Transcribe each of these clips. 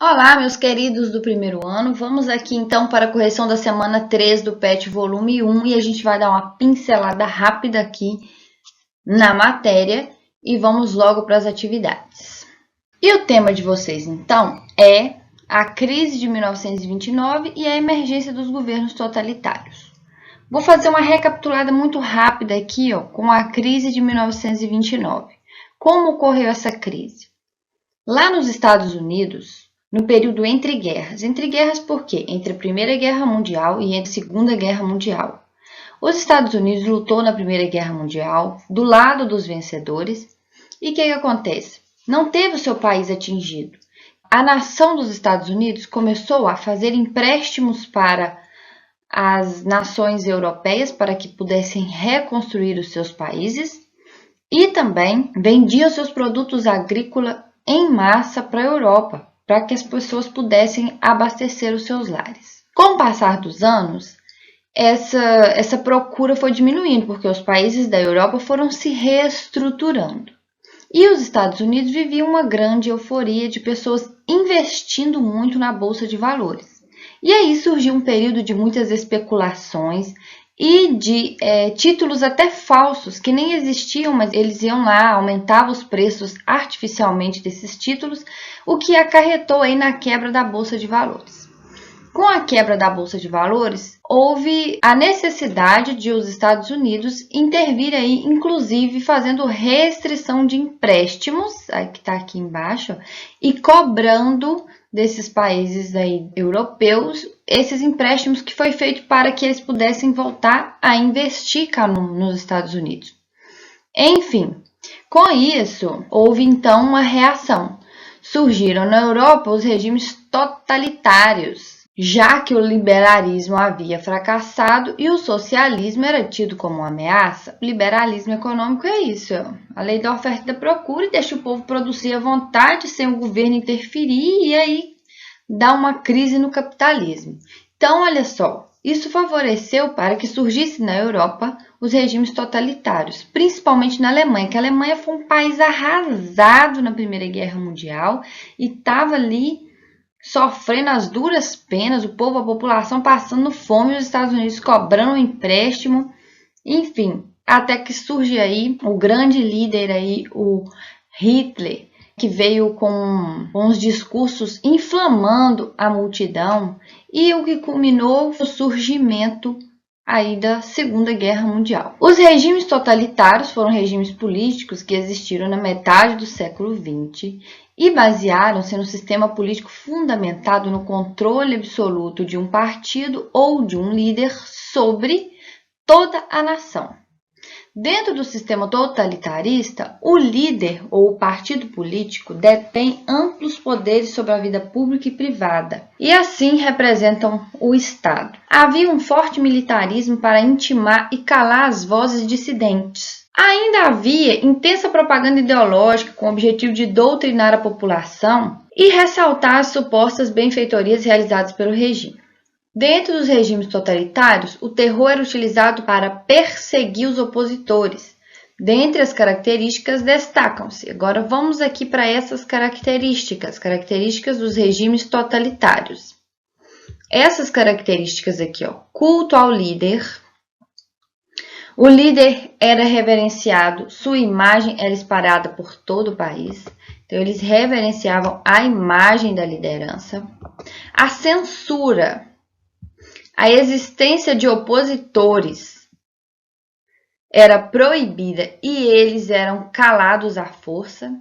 Olá, meus queridos do primeiro ano. Vamos aqui então para a correção da semana 3 do PET volume 1 e a gente vai dar uma pincelada rápida aqui na matéria e vamos logo para as atividades. E o tema de vocês então é a crise de 1929 e a emergência dos governos totalitários. Vou fazer uma recapitulada muito rápida aqui, com a crise de 1929. Como ocorreu essa crise? Lá nos Estados Unidos, no período entre guerras por quê? Entre a Primeira Guerra Mundial e a Segunda Guerra Mundial. Os Estados Unidos lutou na Primeira Guerra Mundial do lado dos vencedores e o que acontece? Não teve o seu país atingido. A nação dos Estados Unidos começou a fazer empréstimos para as nações europeias para que pudessem reconstruir os seus países e também vendia seus produtos agrícolas em massa para a Europa, para que as pessoas pudessem abastecer os seus lares. Com o passar dos anos, essa procura foi diminuindo, porque os países da Europa foram se reestruturando. E os Estados Unidos viviam uma grande euforia de pessoas investindo muito na Bolsa de Valores. E aí surgiu um período de muitas especulações e de títulos até falsos, que nem existiam, mas eles iam lá, aumentavam os preços artificialmente desses títulos, o que acarretou aí na quebra da Bolsa de Valores. Com a quebra da Bolsa de Valores, houve a necessidade de os Estados Unidos intervir aí, inclusive fazendo restrição de empréstimos, que está aqui embaixo, e cobrando desses países aí europeus esses empréstimos que foi feito para que eles pudessem voltar a investir cá nos Estados Unidos. Enfim, com isso, houve então uma reação. Surgiram na Europa os regimes totalitários, já que o liberalismo havia fracassado e o socialismo era tido como uma ameaça. O liberalismo econômico é isso, a lei da oferta e da procura, e deixa o povo produzir à vontade sem o governo interferir e aí dá uma crise no capitalismo. Então, olha só, isso favoreceu para que surgisse na Europa os regimes totalitários, principalmente na Alemanha, que a Alemanha foi um país arrasado na Primeira Guerra Mundial e estava ali sofrendo as duras penas, o povo, a população passando fome, os Estados Unidos cobrando um empréstimo, enfim, até que surge aí o grande líder aí, o Hitler, que veio com uns discursos inflamando a multidão e o que culminou o surgimento aí da Segunda Guerra Mundial. Os regimes totalitários foram regimes políticos que existiram na metade do século XX e basearam-se no sistema político fundamentado no controle absoluto de um partido ou de um líder sobre toda a nação. Dentro do sistema totalitarista, o líder ou o partido político detém amplos poderes sobre a vida pública e privada, e assim representam o Estado. Havia um forte militarismo para intimar e calar as vozes dissidentes. Ainda havia intensa propaganda ideológica com o objetivo de doutrinar a população e ressaltar as supostas benfeitorias realizadas pelo regime. Dentro dos regimes totalitários, o terror era utilizado para perseguir os opositores. Dentre as características destacam-se. Agora vamos aqui para essas características dos regimes totalitários. Essas características aqui, culto ao líder. O líder era reverenciado, sua imagem era espalhada por todo o país. Então, eles reverenciavam a imagem da liderança. A censura. A existência de opositores era proibida e eles eram calados à força.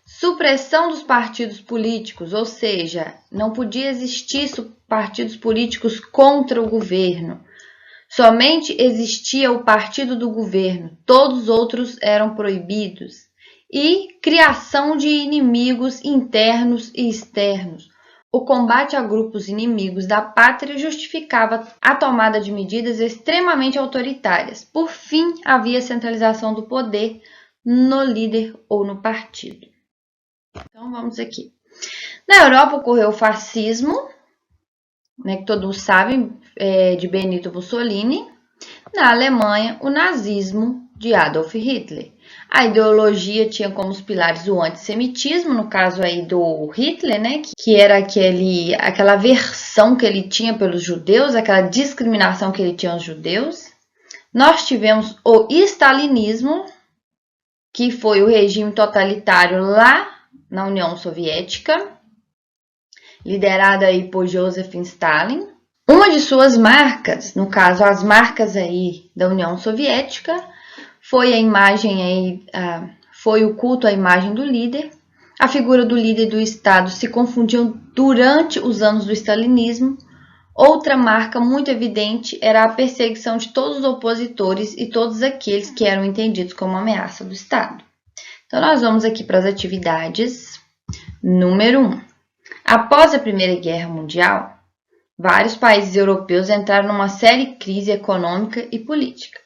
Supressão dos partidos políticos, ou seja, não podia existir partidos políticos contra o governo. Somente existia o partido do governo, todos os outros eram proibidos. E criação de inimigos internos e externos. O combate a grupos inimigos da pátria justificava a tomada de medidas extremamente autoritárias. Por fim, havia centralização do poder no líder ou no partido. Então, vamos aqui. Na Europa ocorreu o fascismo, que todos sabem, de Benito Mussolini. Na Alemanha, o nazismo, de Adolf Hitler. A ideologia tinha como os pilares o antissemitismo, no caso aí do Hitler, né, que era aquela aversão que ele tinha pelos judeus, aquela discriminação que ele tinha aos judeus. Nós tivemos o stalinismo, que foi o regime totalitário lá na União Soviética, liderado aí por Joseph Stalin. Uma de suas marcas, no caso as marcas aí da União Soviética, foi a imagem aí, foi o culto à imagem do líder. A figura do líder do Estado se confundiu durante os anos do stalinismo. Outra marca muito evidente era a perseguição de todos os opositores e todos aqueles que eram entendidos como ameaça do Estado. Então, nós vamos aqui para as atividades. Número 1. Após a Primeira Guerra Mundial, vários países europeus entraram numa séria crise econômica e política.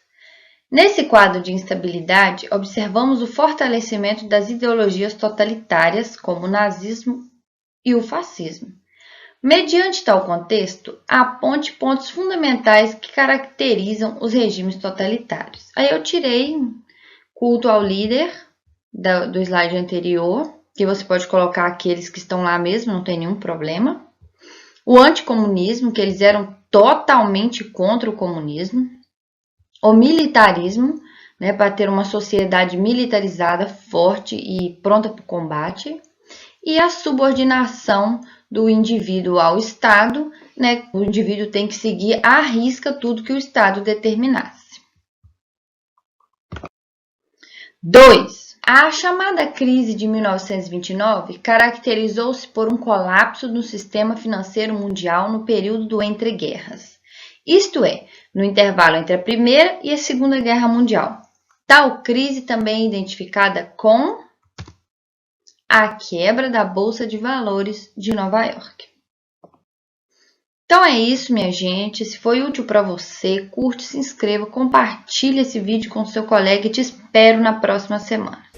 Nesse quadro de instabilidade, observamos o fortalecimento das ideologias totalitárias, como o nazismo e o fascismo. Mediante tal contexto, aponte pontos fundamentais que caracterizam os regimes totalitários. Aí eu tirei culto ao líder do slide anterior, que você pode colocar aqueles que estão lá mesmo, não tem nenhum problema. O anticomunismo, que eles eram totalmente contra o comunismo. O militarismo, né, para ter uma sociedade militarizada, forte e pronta para o combate. E a subordinação do indivíduo ao Estado, né? O indivíduo tem que seguir à risca tudo que o Estado determinasse. 2. A chamada crise de 1929 caracterizou-se por um colapso no sistema financeiro mundial no período do entreguerras, isto é, no intervalo entre a Primeira e a Segunda Guerra Mundial. Tal crise também é identificada com a quebra da Bolsa de Valores de Nova York. Então é isso, minha gente. Se foi útil para você, curte, se inscreva, compartilhe esse vídeo com seu colega e te espero na próxima semana.